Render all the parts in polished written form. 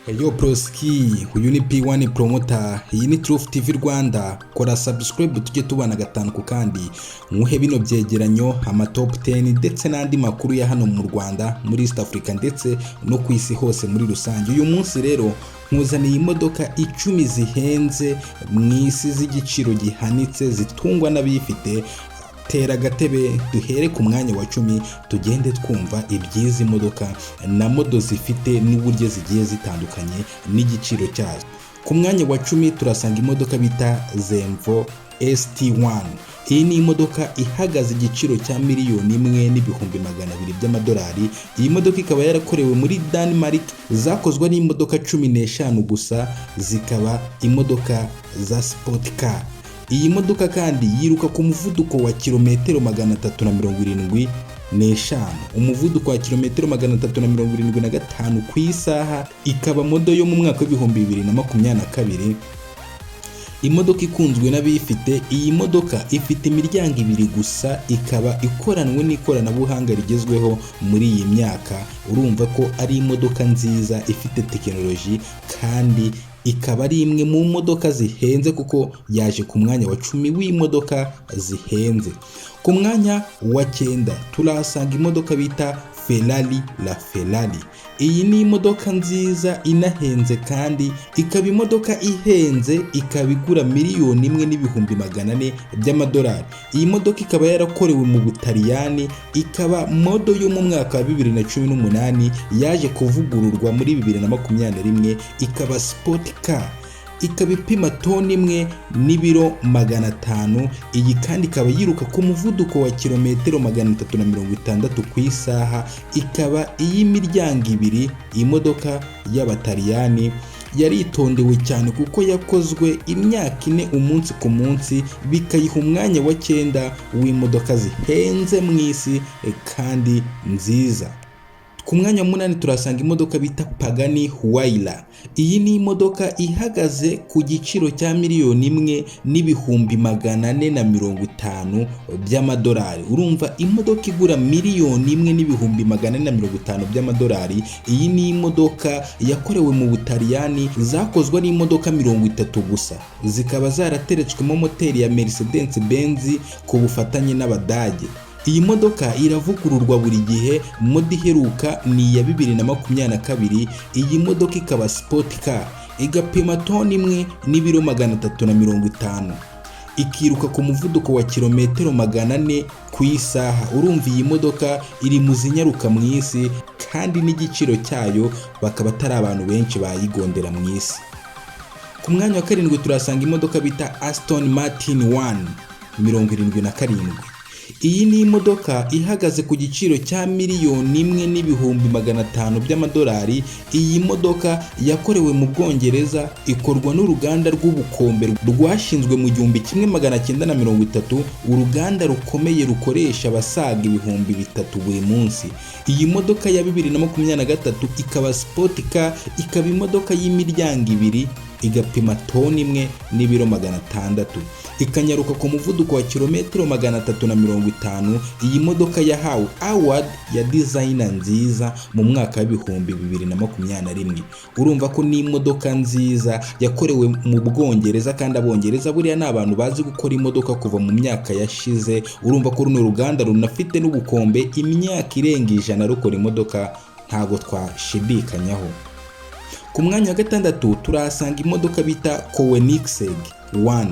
Hello Broski, uyu ni P1 Promoter, iyi ni Truth TV Rwanda. Kora subscribe tujye tubana gatanu ku kandi muhe bino byegeranyo, ama top 10 ndetse n'andi makuru ya hano mu Rwanda, muri East Africa ndetse no ku isi hose muri rusange. Uyu munsi rero nkuzaniye imodoka 10 zihenze mw'isi z'igiciro gihanitse zitungwa n'abifite. Tera gatebe duhere ku mwanya wa 10 tugende twumva ibyizi modoka na modo zifite n'uburyo zigiye zitandukanye n'igiciro cyazo. Ku mwanya wa 10 turasanga imodoka bita Zihenze ST1. Iyi ni imodoka ihagaze igiciro cya $1,200,000 by'amadolari. Iyi modoka ikaba yarakorewe muri Denmark, zakozwe n'imodoka 15 gusa, zikaba imodoka za sport car. Iyi modoka kandi yiruka ku muvuduko wa kilometero 375, umuvuduko wa kilometero 375 ku isaha. Ikaba modo yo mu mwaka w'ibihumbi 2022. Imodoka ikunzwe n'abifite. Iyi modoka ifite imiryango 2 gusa, ikaba ikoranwe n'ikoranabuhanga rigezweho muri iyi myaka. Urumva ko ari imodoka nziza ifite tekinoloji, kandi ikaba ari imwe mu modoka zihenze kuko yaje ku mwanya wa 10 w'imodoka zihenze. Ku mwanya wa 9 turahasanga imodoka bita Ferrari. Iyi ni imodoka nziza inahenze, kandi ikaba imodoka ihenze, ikaba igura $1,400,000 by'amadolari. Iyi modoka ikaba yarakorewe mu Butaliyani, ikaba modo yo mu mwaka wa 2018, yaje kuvugururwa muri 2021, ikaba sport car. Ikaba ipima toni 1 n'ibiro 500. Iyi kandi ikaba yiruka ku muvuduko wa kilometero 360 ku isaha. Ikaba iy'imiryango 2. Iyi modoka y'Abataliyani yaritondewe cyane kuko yakozwe imyaka 4 umunsi ku munsi, bikayiha umwanya wa 9 w'imodoka zihenze mw'isi kandi nziza. Ku mwanya wa 8 turasanga imodoka bita Pagani Huayra. Iyi ni imodoka ihagaze ku giciro cya $1,450,000 by'amadolari. Urumva imodoka igura $1,450,000 by'amadolari. Iyi ni imodoka yakorewe mu Butaliyani, zakozwe n'imodoka 30 gusa, zikaba zarateretswemo moteri ya Mercedes Benz ku bufatanye n'Abadage. Iyi modoka iravugururwa buri gihe. Modi iheruka ni iya 2022. Iyi modoka ikaba sport car, igapima toni 1 n'ibiro 350, ikiruka ku muvuduko wa kilometero 400 ku isaha. Urumva iyi modoka iri mu zinyaruka mu isi, kandi n'igiciro cyayo bakaba atari abantu benshi bayigondera mu isi. Ku mwanya wa 7 turasanga imodoka bita Aston Martin 177. Iyi ni imodoka ihagaze ku giciro cya $1,500,000 by'amadolari. Iyi modoka yakorewe mu Bwongereza, ikorwa n'uruganda rw'ubukombe rwashinzwe mu 1930. Uruganda rukomeye rukoresha abasaga 3,000 buri munsi. Iyi modoka ya 2023 ikaba sport car, ikaba imodoka y'imiryango 2, igapima toni 1 n'ibiro 600, ikanyaruka ku muvuduko wa kilometero 350. Iyi modoka yahawe award ya designer nziza mu mwaka wa 2021. Urumva ko ni imodoka nziza yakorewe mu Bwongereza, kandi Abongereza buriya ni abantu bazi gukora imodoka kuva mu myaka yashize. Urumva ko runo ruganda runafite n'ubukombe imyaka irenga 100 rukora imodoka, ntago twashidikanyaho. Ku mwanya wa 6 turahasanga imodoka bita Koenigsegg 1.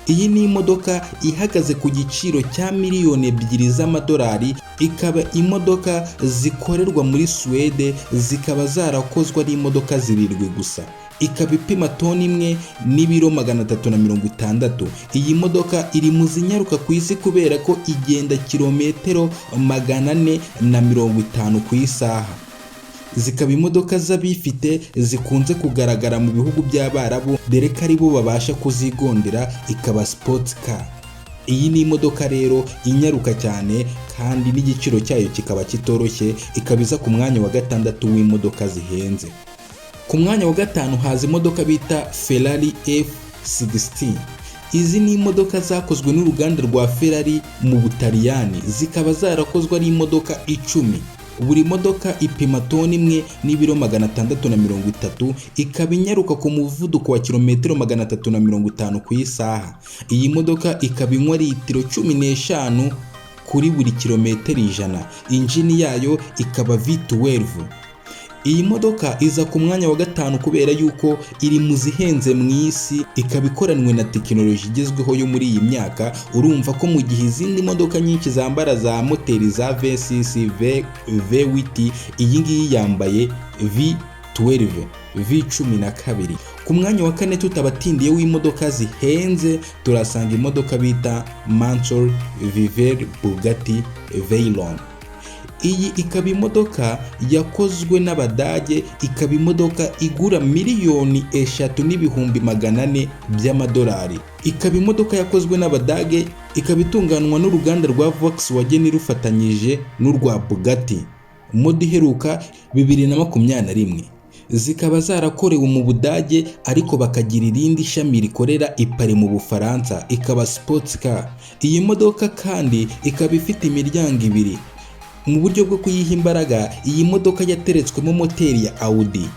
Iyi ni imodoka ihagaze ku giciro cya $2,000,000 z'amadolari. Ikaba imodoka zikorerwa muri Swede, zikaba zarakozwe ari imodoka 7 gusa. Ikaba ipima toni 1 n'ibiro 360. Iyi modoka iri mu zinyaruka ku isi kubera ko igenda kilometero 450 ku isaha. Zikaba imodoka z'abifite, zikunze kugaragara mu bihugu by'Abarabu, dore ko ari bo babasha kuzigondera. Ikaba sport car. Iyi ni imodoka rero inyaruka cyane, kandi n'igiciro cyayo kikaba kitoroshye. Ikaba iza ku mwanya wa 6 w'imodoka zihenze. Ku mwanya wa 5 haza imodoka bita Ferrari F16. Izi ni imodoka zakozwe n'uruganda rwa Ferrari mu Butaliyani, zikaba zarakozwe ari imodoka 10. buri modoka ipima toni imwe n'ibiro 630, ikaba inyaruka ku muvuduko wa kilometero 350 ku isaha. Iyi modoka ikaba inywa litiro 15 kuri buri kilometero 100. Injini yayo ikaba V12. Iyi modoka iza ku mwanya wa 5 kubera yuko iri mu zihenze mu isi, ikaba ikoranwe na tekinoloji igezweho yo muri iyi myaka. Urumva ko mu gihe izindi modoka nyinshi zambara za moteri za V6, V8, iyi ngiyi yambaye V12, V12. Ku mwanya wa 4 tutabatindiye w'imodoka zihenze turasanga imodoka bita Mansour Viver Bugatti Veyron. Iyi ikaba imodoka yakozwe n'Abadage, ikaba imodoka igura miliyoni 3,400,000 by'amadolari. Ikaba imodoka yakozwe n'Abadage, ikaba itunganwa n'uruganda rwa Volkswagen rufatanyije n'urwa Bugatti. Modi iheruka 2021. Zikaba zarakorewe mu Budage ariko bakagira irindi shami rikorera i Paris mu Bufaransa, ikaba sports car. Iyi modoka kandi ikaba ifite imiryango 2. Mu buryo bwo kuyiha imbaraga, iyi modoka yateretswemo moteri ya Audi.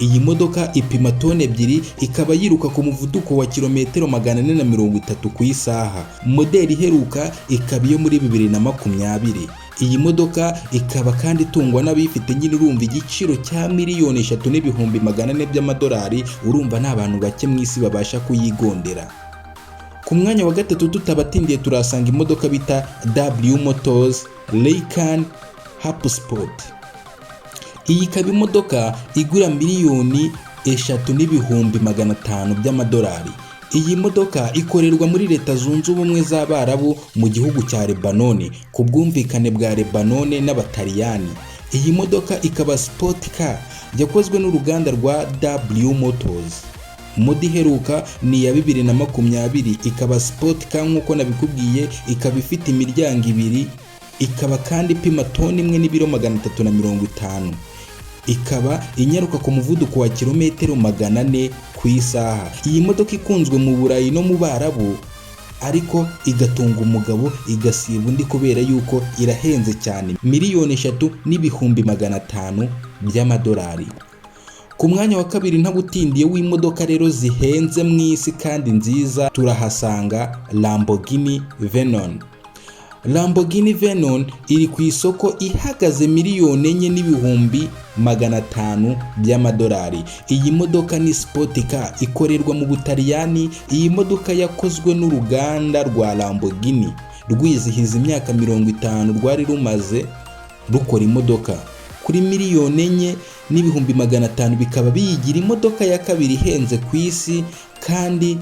Iyi modoka ipima toni 2, ikaba yiruka ku muvuduko wa kilometero 430 ku isaha. Modeli iheruka ikaba iyo muri 2020. Iyi modoka ikaba kandi itungwa n'abifite nyine, urumva igiciro cya miliyoni 3,400,000 by'amadolari. Urumva nta bantu bake mu isi babasha kuyigondera. Ku mwanya wa 3 tutabatindiye turasanga imodoka bita W Motors Lycan Sport. Iyi ikaba imodoka igura miliyoni 3,500,000 by'amadolari. Iyi modoka ikorerwa muri Leta Zunze Ubumwe z'Abarabu mu gihugu cya Lebanon ku bwumvikane bwa Lebanon n'Abataliyani. Iyi modoka ikaba sport car yakozwe n'uruganda rwa W Motors. Modi iheruka ni ya 2020, ikaba sport car nk'uko nabikubwiye, ikaba ifite imiryango 2, ikaba kandi ipima toni 1 n'ibiro 350. Ikaba inyaruka ku muvuduko wa kilometero 400 ku isaha. Iyi modoka ikunzwe mu Burayi no mu Barabu, ariko igatunga umugabo igasiba undi kubera yuko irahenze cyane, miliyoni 3,500,000 by'amadolari. Ku mwanya wa 2 ntabutindiye w'imodoka rero zihenze mu isi kandi nziza turahasanga Lamborghini Veyron. Lamborghini Veyron iri ku isoko ihagaze miliyoni 4,500,000 by'amadolari. Iyi modoka ni sport car ikorerwa mu Butaliyani. Iyi modoka yakozwe n'uruganda rwa Lamborghini rwizihiza imyaka 50 rwari rumaze rukora imodoka. Kuri miliyoni 4,500,000 bikaba biyigira imodoka ya kabiri ihenze ku isi, kandi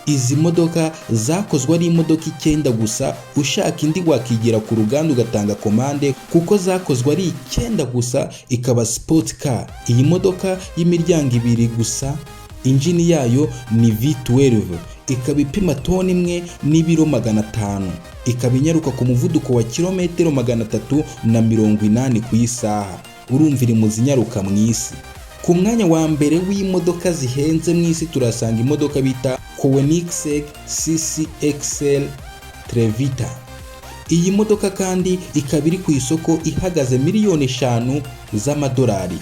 izi modoka zakozwe ari imodoka 9 gusa. Ushaka indi wakigira ku ruganda ugatanga komande kuko zakozwe ari 9 gusa, ikaba sport car. Iyi modoka y'imiryango 2 gusa, injini yayo ni V12, ikaba ipima toni 1 n'ibiro 500, ikaba inyaruka ku muvuduko wa kilometero 380 ku isaha. Urumva iri mu zinyaruka mu isi. Ku mwanya wa mbere w'imodoka zihenze mu isi turasanga imodoka bita Koenigsegg CCXL Trevita. Iyi modoka kandi ikaba iri ku isoko ihagaze miliyoni 5 z'amadolari.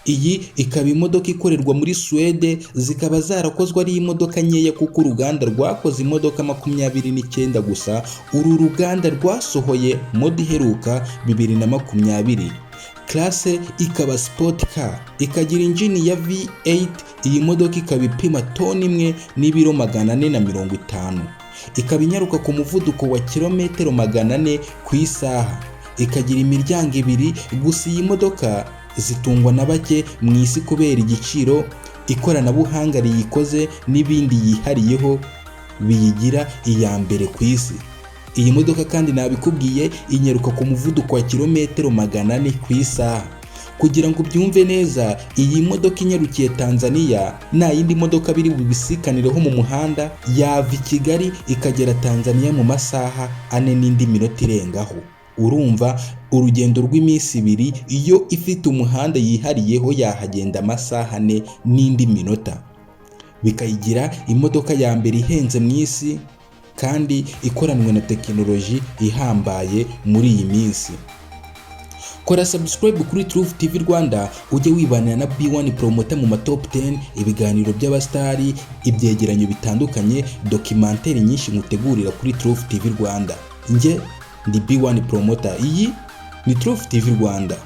Iyi ikaba imodoka ikorerwa muri Swede, zikaba zarakozwe ari imodoka nkeya kuko uruganda rwakoze imodoka 29 gusa. Uru ruganda rwasohoye modi iheruka 2020. Classe ikaba sport car, ikagira injini ya V8. Iyi modoka ikaba ipima toni 1 n'ibiro 450, ikaba inyaruka ku muvuduko wa kilometero 400 ku isaha, ikagira imiryango 2 gusa. Iyi modoka zitungwa na bake mu isi kubera igiciro, ikoranabuhanga riyikoze n'ibindi yihariyeho biyigira iya mbere ku isi. Iyi modoka kandi nabikubwiye inyaruka ku muvuduko wa kilometero 400 ku isaha. Kugira ngo ubyumve neza, iyi modoka inyarukiye Tanzania nta yindi modoka biri bubisikaniraho mu muhanda, yava i Kigali ikagera Tanzania mu masaha 4 n'indi minota irengaho. Urumva urugendo rw'iminsi 2 iyo ifite umuhanda yihariyeho yahagenda amasaha 4 n'indi minota, bikayigira imodoka ya mbere ihenze mu isi kandi ikoranwe na tekinoloji ihambaye muri iyi minsi. Kora subscribe kuri Truth TV Rwanda ujye wibanira na B1 Promoter mu top 10, ibiganiro by'abastari, ibyegeranyo bitandukanye, documentaire nyinshi ngutegurira kuri Truth TV Rwanda. Nge ndi B1 Promoter, iyi ni Truth TV Rwanda.